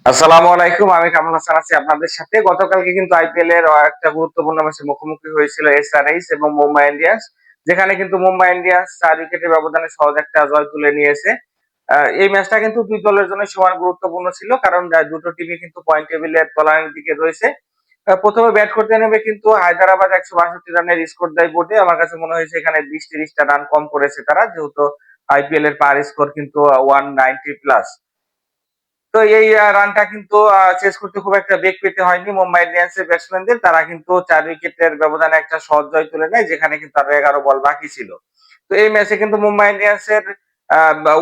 আসসালামু আলাইকুম। আমি কামরুল হাসান আছি আপনাদের সাথে। গতকালকে কিন্তু আইপিএল এর একটা গুরুত্বপূর্ণ ম্যাচের মুখোমুখি হয়েছিল এসআরএইচ এবং মুম্বাই ইন্ডিয়ান্স। যেখানে কিন্তু মুম্বাই ইন্ডিয়ান্স ৪ উইকেটের ব্যবধানে সহজ একটা জয় তুলে নিয়েছে। এই ম্যাচটা কিন্তু ২ দলের জন্য সমান গুরুত্বপূর্ণ ছিল। কারণ দুটো টিমই কিন্তু পয়েন্ট টেবিলের তলানির দিকে রয়েছে। ১ম এ ব্যাট করতে নেমে কিন্তু হায়দ্রাবাদ ১৬২ রানের স্কোর দেয় বোর্ডে। আমার কাছে মনে হয়েছে এখানে ২০-৩০ টা রান কম করেছে তারা। যেহেতু আইপিএল এর পার স্কোর কিন্তু 190 প্লাস। তো এই রানটা কিন্তু চেস করতে খুব একটা বেগ পেতে হয়নি মুম্বাই ইন্ডিয়ান্সের ব্যাটসম্যানদের। তারা কিন্তু ৪ উইকেটের ব্যবধানে একটা সহজ জয় তুলে নেয়, যেখানে কিন্তু আরো ১১ বল বাকি ছিল। তো এই ম্যাচে কিন্তু মুম্বাই ইন্ডিয়ান্সের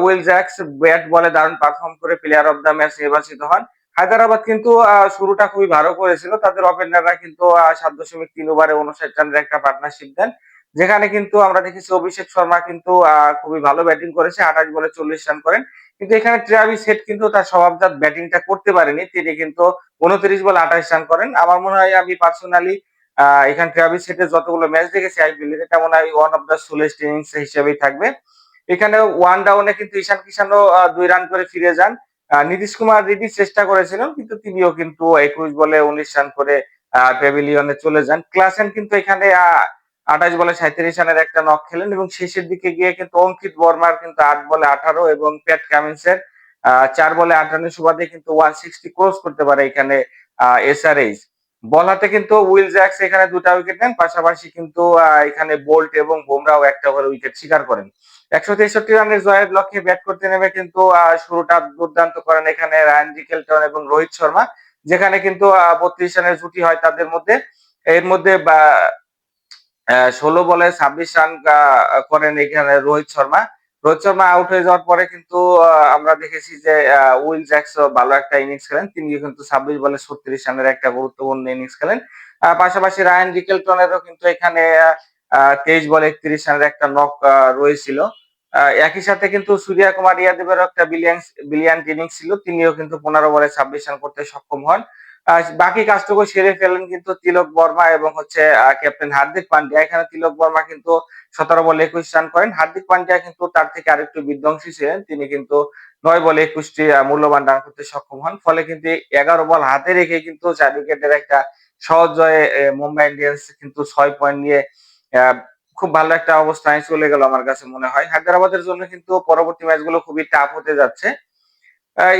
উইল জ্যাকস ব্যাট বলে দারুণ পারফর্ম করে প্লেয়ার অফ দ্য ম্যাচ নির্বাচিত হন। হায়দ্রাবাদ কিন্তু শুরুটা খুবই ভালো করেছিল। তাদের ওপেনাররা কিন্তু ৭.৩ ওভারে ৫৯ রানের একটা পার্টনারশিপ দেন। যেখানে কিন্তু আমরা দেখেছি অভিষেক শর্মা কিন্তু খুবই ভালো ব্যাটিং করেছে। ২৮ বলে ৪০ রান করেন। কিন্তু এখানে ট্রাভিস হেড কিন্তু তার স্বভাবজাত ব্যাটিংটা করতে পারেনি। তিনি কিন্তু ২৯ বলে ২৮ রান করেন। আমার মনে হয় আমি পার্সোনালি এখানে ট্রাভিস হেডের যতগুলো ম্যাচ দেখেছি আইপিএল এর, এটা মনে হয় ওয়ান অফ দ্য সোলেস্ট ইনিংস হিসেবেই থাকবে। এখানে ওয়ান ডাউনে কিন্তু ঈশান কিষানও ২ রান করে ফিরে যান। নীতিশ কুমার রেড্ডি চেষ্টা করেছিলেন, কিন্তু তিনিও কিন্তু ২১ বলে ১৯ রান করে প্যাভিলিয়নে চলে যান। ক্লাসেন কিন্তু এখানে ২৮ বলে ৩৭ রানের একটা নক খেলেন এবং শেষের দিকে গিয়ে কিন্তু অঙ্কিত বর্মার কিন্তু ৮ বলে ১৮ এবং প্যাট কামিন্সের ৪ বলে ৮ রানের সুবাদে কিন্তু 160 ক্রস করতে পারে এখানে এসআরএইচ। বল হাতে কিন্তু উইল জ্যাকস এখানে ২ টা উইকেট নেন। পাশাপাশি কিন্তু এখানে বোল্ট এবং বুমরাও একটা করে উইকেট শিকার করেন। ১৬৩ রানের জয়ের লক্ষ্যে ব্যাট করতে নেমে কিন্তু শুরুটা দুর্দান্ত করেন এখানে রায়ান রিকেলটন এবং রোহিত শর্মা। যেখানে কিন্তু ৩২ রানের জুটি হয় তাদের মধ্যে। এর মধ্যে ১৬ বলে ২৬ রান করেন এখানে রোহিত শর্মা। রোহিত শর্মা আউট হয়ে যাওয়ার পরে কিন্তু আমরা দেখেছি যে উইল জ্যাকসও ভালো একটা ইনিংস খেলেন। তিনি কিন্তু ২৬ বলে ৩৬ রানের একটা গুরুত্বপূর্ণ ইনিংস খেলেন। পাশাপাশি রায়ান রিকেলটনেরও কিন্তু এখানে ২৩ বলে ৩১ রানের একটা নক রয়েছিল। একই সাথে কিন্তু সূর্যা কুমার ইয়াদবেরও একটা ব্রিলিয়ান্ট ইনিংস ছিল। তিনিও কিন্তু ১৫ বলে ২৬ রান করতে সক্ষম হন। বাকি কাজটুকু সেরে ফেলেন কিন্তু তিলক বর্মা এবং হচ্ছে ক্যাপ্টেন হার্দিক পান্ডিয়া। এখানে তিলক বর্মা কিন্তু ১৭ বলে ২১ রান করেন। হার্দিক পান্ডিয়া কিন্তু তার থেকে আরেকটু বিধ্বংসী ছিলেন। তিনি কিন্তু ৯ বলে ২১ টি মূল্যবান রান করতে সক্ষম হন। ফলে কিন্তু ১১ বল হাতে রেখে কিন্তু ৪ উইকেটের একটা সহজ জয়ে মুম্বাই ইন্ডিয়ান্স কিন্তু ৬ পয়েন্ট নিয়ে আ খুব ভালো একটা অবস্থানে চলে গেল আমার কাছে মনে হয়। হায়দ্রাবাদের জন্য কিন্তু পরবর্তী ম্যাচগুলো খুবই টাফ হতে যাচ্ছে।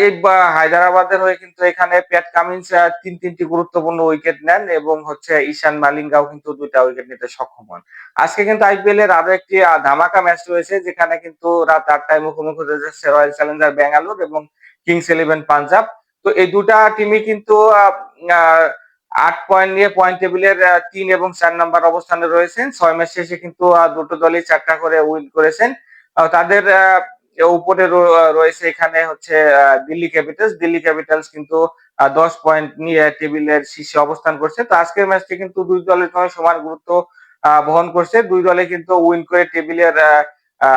এই হায়দ্রাবাদের হয়ে কিন্তু এখানে প্যাট কামিন্স ৩টি গুরুত্বপূর্ণ উইকেট নেন এবং হচ্ছে ঈশান মালিঙ্গাও কিন্তু ২ টা উইকেট নিতে সক্ষম হন। আজকে কিন্তু আইপিএল এর আরো একটি ধামাকা ম্যাচ রয়েছে, যেখানে কিন্তু রাত ৮ টায় মুখোমুখি হতে যাচ্ছে রয়্যাল চ্যালেঞ্জার ব্যাঙ্গালোর এবং কিংস ইলেভেন পাঞ্জাব। তো এই ২ টা টিমই কিন্তু আ আ ৮ পয়েন্ট নিয়ে পয়েন্ট টেবিলের ৩ এবং ৪ নাম্বার অবস্থানে রয়েছেন। ৬ ম্যাচ শেষে কিন্তু দুটো দলই ৪ টা করে উইন করেছেন। তাদের উপরে রয়েছে এখানে হচ্ছে দিল্লি ক্যাপিটালস। দিল্লি ক্যাপিটালস কিন্তু ১০ পয়েন্ট নিয়ে টেবিলের শীর্ষে অবস্থান করছে। তো আজকের ম্যাচটি কিন্তু ২ দলের জন্য সমান গুরুত্ব বহন করছে। ২ দলে কিন্তু উইন করে টেবিলের আ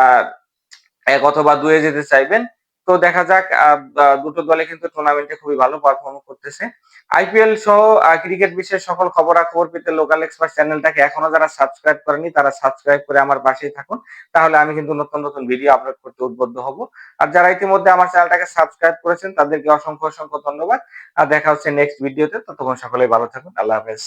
১ অথবা ২ এ যেতে চাইবেন। তো দেখা যাক, দুটো দলে কিন্তু টুর্নামেন্টে খুবই ভালো পারফর্ম করতেছে। আইপিএল সহ ক্রিকেট বিশ্বের সকল খবরাখবর পেতে লোকাল এক্সপার্ট চ্যানেলটাকে এখনো যারা সাবস্ক্রাইব করেনি তারা সাবস্ক্রাইব করে আমার পাশেই থাকুন। তাহলে আমি কিন্তু নতুন ভিডিও আপলোড করতে উদ্বুদ্ধ হব। আর যারা ইতিমধ্যে আমার চ্যানেলটাকে সাবস্ক্রাইব করেছেন তাদেরকে অসংখ্য ধন্যবাদ। আর দেখা হচ্ছে নেক্সট ভিডিওতে। ততক্ষণ সকলেই ভালো থাকুন। আল্লাহ হাফেজ।